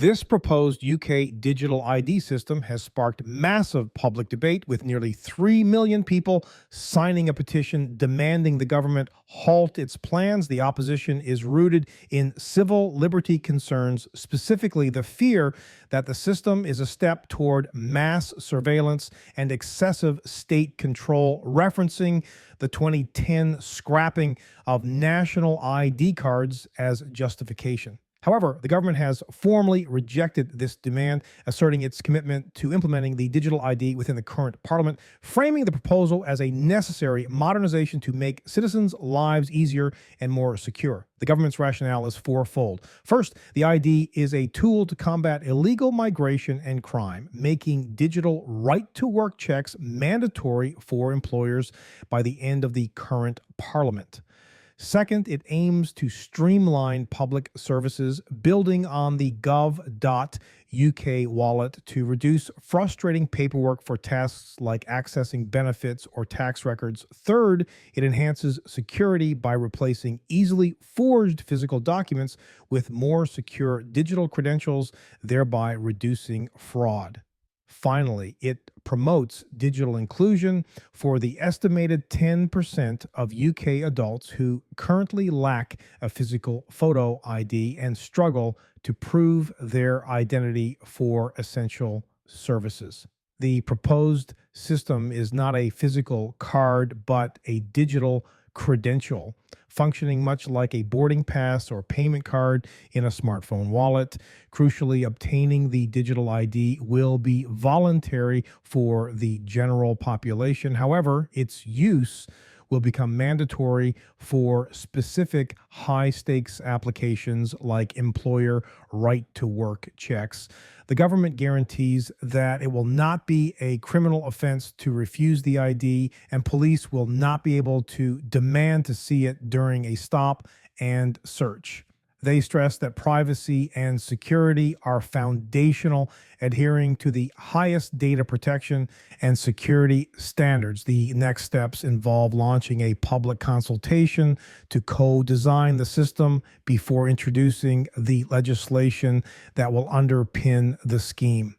This proposed UK digital ID system has sparked massive public debate, with nearly 3 million people signing a petition demanding the government halt its plans. The opposition is rooted in civil liberty concerns, specifically the fear that the system is a step toward mass surveillance and excessive state control, referencing the 2010 scrapping of national ID cards as justification. However, the government has formally rejected this demand, asserting its commitment to implementing the digital ID within the current parliament, framing the proposal as a necessary modernization to make citizens' lives easier and more secure. The government's rationale is fourfold. First, the ID is a tool to combat illegal migration and crime, making digital right-to-work checks mandatory for employers by the end of the current parliament. Second, it aims to streamline public services, building on the gov.uk wallet to reduce frustrating paperwork for tasks like accessing benefits or tax records. Third, it enhances security by replacing easily forged physical documents with more secure digital credentials, thereby reducing fraud. Finally, it promotes digital inclusion for the estimated 10% of UK adults who currently lack a physical photo ID and struggle to prove their identity for essential services. The proposed system is not a physical card, but a digital credential, functioning much like a boarding pass or payment card in a smartphone wallet. Crucially, obtaining the digital ID will be voluntary for the general population. However, its use will become mandatory for specific high-stakes applications like employer right-to-work checks. The government guarantees that it will not be a criminal offense to refuse the ID, and police will not be able to demand to see it during a stop and search. They stress that privacy and security are foundational, adhering to the highest data protection and security standards. The next steps involve launching a public consultation to co-design the system before introducing the legislation that will underpin the scheme.